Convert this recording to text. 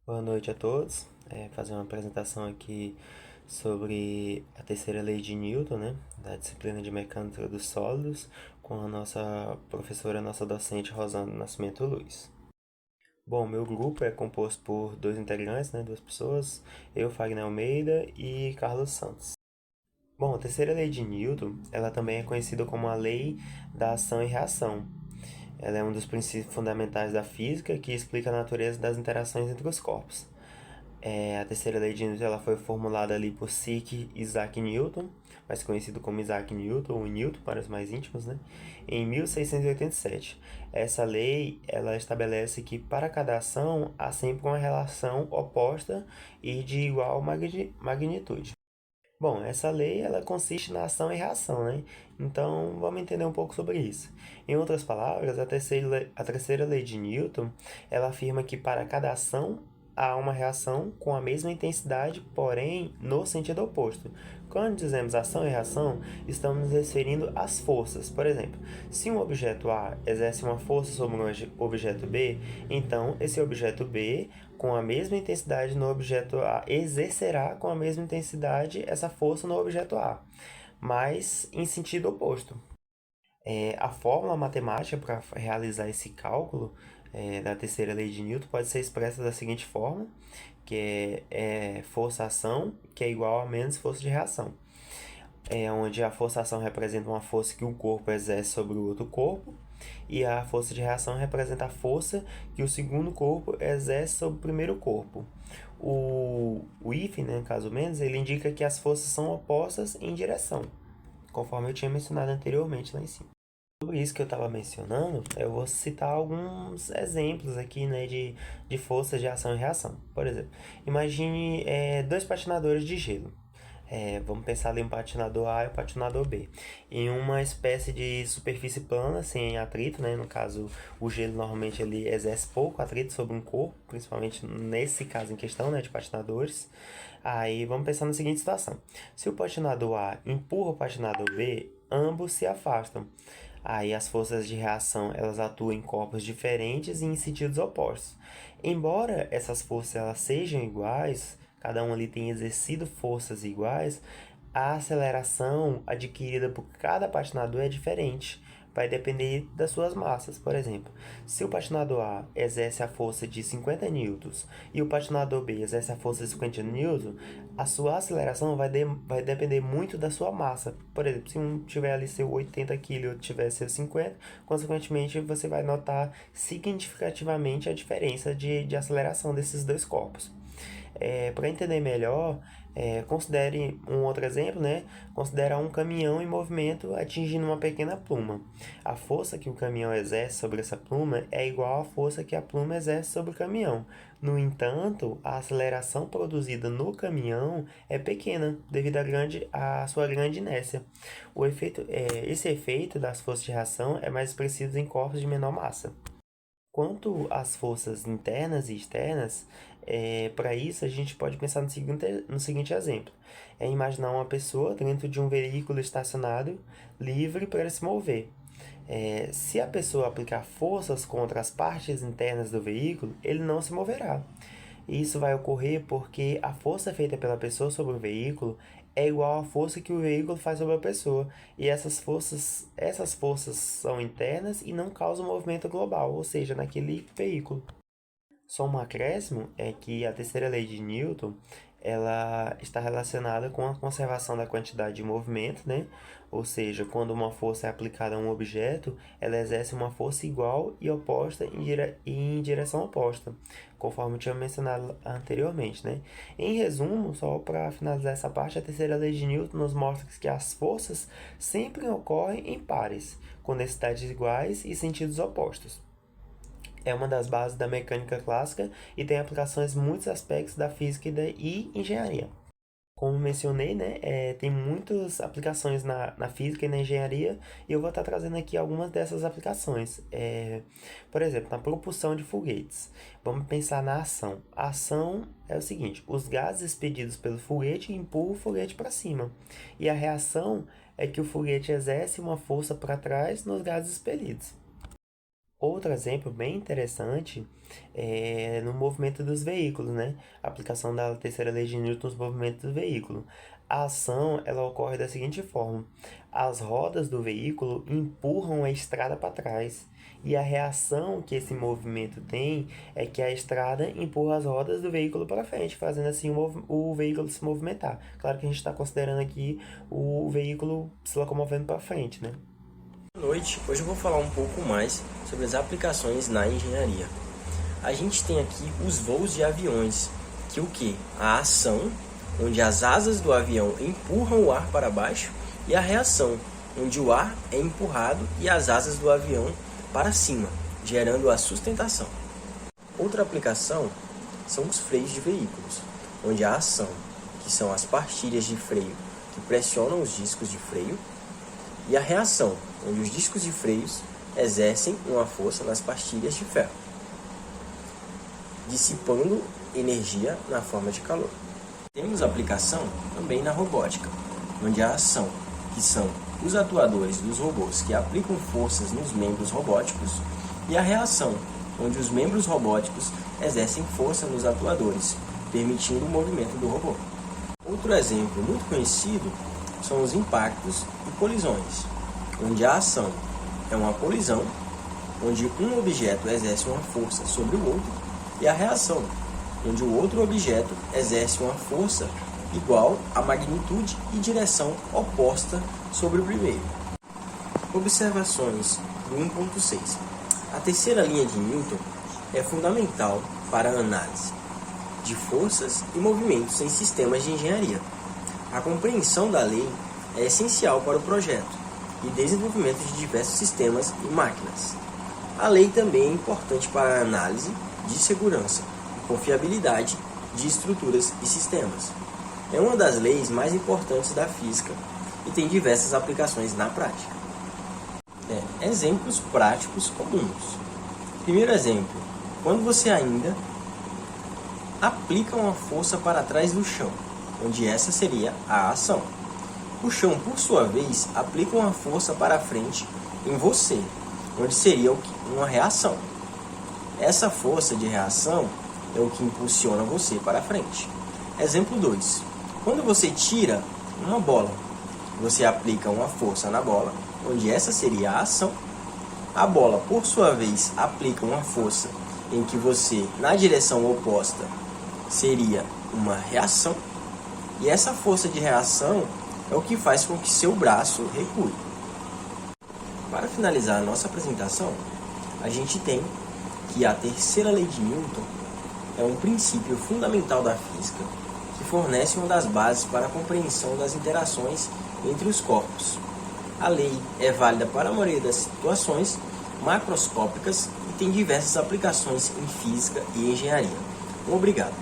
Boa noite a todos. Fazer uma apresentação aqui sobre a terceira lei de Newton, né, da disciplina de mecânica dos sólidos, com a nossa professora, nossa docente Rosana Nascimento Luiz. Bom, meu grupo é composto por dois integrantes, né, duas pessoas, eu, Fagner Almeida e Carlos Santos. Bom, a terceira lei de Newton, ela também é conhecida como a lei da ação e reação. Ela é um dos princípios fundamentais da física que explica a natureza das interações entre os corpos. A terceira lei de Newton ela foi formulada ali por Sir Isaac Newton, mais conhecido como Isaac Newton, ou Newton para os mais íntimos, né? Em 1687. Essa lei ela estabelece que para cada ação há sempre uma relação oposta e de igual magnitude. Bom, essa lei ela consiste na ação e reação, né? Então vamos entender um pouco sobre isso. Em outras palavras, a terceira lei de Newton ela afirma que para cada ação há uma reação com a mesma intensidade, porém no sentido oposto. Quando dizemos ação e reação, estamos nos referindo às forças. Por exemplo, se um objeto A exerce uma força sobre um objeto B, então esse objeto B com a mesma intensidade no objeto A exercerá com a mesma intensidade essa força no objeto A, mas em sentido oposto. A fórmula matemática para realizar esse cálculo da terceira lei de Newton pode ser expressa da seguinte forma, que é força-ação, que é igual a menos força de reação. Onde a força-ação representa uma força que um corpo exerce sobre o outro corpo, e a força de reação representa a força que o segundo corpo exerce sobre o primeiro corpo. O if, né, caso menos, ele indica que as forças são opostas em direção, conforme eu tinha mencionado anteriormente lá em cima. Sobre isso que eu estava mencionando, eu vou citar alguns exemplos aqui, né, de forças de ação e reação. Por exemplo, imagine dois patinadores de gelo. Vamos pensar ali um patinador A e um patinador B. Em uma espécie de superfície plana, sem atrito, né? No caso, o gelo normalmente ele exerce pouco atrito sobre um corpo, principalmente nesse caso em questão, né? De patinadores. Aí vamos pensar na seguinte situação: se o patinador A empurra o patinador B, ambos se afastam. Aí as forças de reação elas atuam em corpos diferentes e em sentidos opostos. Embora essas forças elas sejam iguais, cada um ali tem exercido forças iguais, a aceleração adquirida por cada patinador é diferente. Vai depender das suas massas. Por exemplo, se o patinador A exerce a força de 50 newtons e o patinador B exerce a força de 50 newtons, a sua aceleração vai depender muito da sua massa. Por exemplo, se um tiver ali seu 80 kg e outro tiver seu 50, consequentemente você vai notar significativamente a diferença de aceleração desses dois corpos. Para entender melhor, considere um outro exemplo, né? Considerar um caminhão em movimento atingindo uma pequena pluma. A força que o caminhão exerce sobre essa pluma é igual à força que a pluma exerce sobre o caminhão. No entanto, a aceleração produzida no caminhão é pequena devido à sua grande inércia. Esse efeito das forças de reação é mais expressivo em corpos de menor massa. Quanto às forças internas e externas, para isso a gente pode pensar no seguinte exemplo. Imaginar uma pessoa dentro de um veículo estacionado, livre para se mover. Se a pessoa aplicar forças contra as partes internas do veículo, ele não se moverá. Isso vai ocorrer porque a força feita pela pessoa sobre o veículo é igual à força que o veículo faz sobre a pessoa. E essas forças são internas e não causam movimento global, ou seja, naquele veículo. Só um acréscimo é que a terceira lei de Newton ela está relacionada com a conservação da quantidade de movimento, né? Ou seja, quando uma força é aplicada a um objeto, ela exerce uma força igual e oposta em direção oposta, conforme eu tinha mencionado anteriormente, né? Em resumo, só para finalizar essa parte, a terceira lei de Newton nos mostra que as forças sempre ocorrem em pares, com densidades iguais e sentidos opostos. É uma das bases da mecânica clássica e tem aplicações em muitos aspectos da física e engenharia. Como mencionei, né, tem muitas aplicações na física e na engenharia e eu vou estar trazendo aqui algumas dessas aplicações. Por exemplo, na propulsão de foguetes. Vamos pensar na ação. A ação é o seguinte: os gases expelidos pelo foguete empurram o foguete para cima. E a reação é que o foguete exerce uma força para trás nos gases expelidos. Outro exemplo bem interessante é no movimento dos veículos, né? A aplicação da terceira lei de Newton nos movimentos do veículo. A ação, ela ocorre da seguinte forma: as rodas do veículo empurram a estrada para trás. E a reação que esse movimento tem é que a estrada empurra as rodas do veículo para frente, fazendo assim o veículo se movimentar. Claro que a gente está considerando aqui o veículo se locomovendo para frente, né? Boa noite, hoje eu vou falar um pouco mais sobre as aplicações na engenharia. A gente tem aqui os voos de aviões, que o que? A ação, onde as asas do avião empurram o ar para baixo, e a reação, onde o ar é empurrado e as asas do avião para cima, gerando a sustentação. Outra aplicação são os freios de veículos, onde a ação, que são as pastilhas de freio que pressionam os discos de freio, e a reação, onde os discos de freios exercem uma força nas pastilhas de ferro, dissipando energia na forma de calor. Temos aplicação também na robótica, onde a ação, que são os atuadores dos robôs que aplicam forças nos membros robóticos, e a reação, onde os membros robóticos exercem força nos atuadores, permitindo o movimento do robô. Outro exemplo muito conhecido são os impactos e colisões, onde a ação é uma colisão, onde um objeto exerce uma força sobre o outro, e a reação, onde o outro objeto exerce uma força igual à magnitude e direção oposta sobre o primeiro. Observações do 1.6. A terceira linha de Newton é fundamental para a análise de forças e movimentos em sistemas de engenharia. A compreensão da lei é essencial para o projeto e desenvolvimento de diversos sistemas e máquinas. A lei também é importante para a análise de segurança e confiabilidade de estruturas e sistemas. É uma das leis mais importantes da física e tem diversas aplicações na prática. Exemplos práticos comuns. Primeiro exemplo, quando você ainda aplica uma força para trás do chão, onde essa seria a ação. O chão, por sua vez, aplica uma força para frente em você, onde seria uma reação. Essa força de reação é o que impulsiona você para frente. Exemplo 2. Quando você tira uma bola, você aplica uma força na bola, onde essa seria a ação. A bola, por sua vez, aplica uma força em que você, na direção oposta, seria uma reação. E essa força de reação é o que faz com que seu braço recue. Para finalizar a nossa apresentação, a gente tem que a terceira lei de Newton é um princípio fundamental da física que fornece uma das bases para a compreensão das interações entre os corpos. A lei é válida para a maioria das situações macroscópicas e tem diversas aplicações em física e engenharia. Obrigado.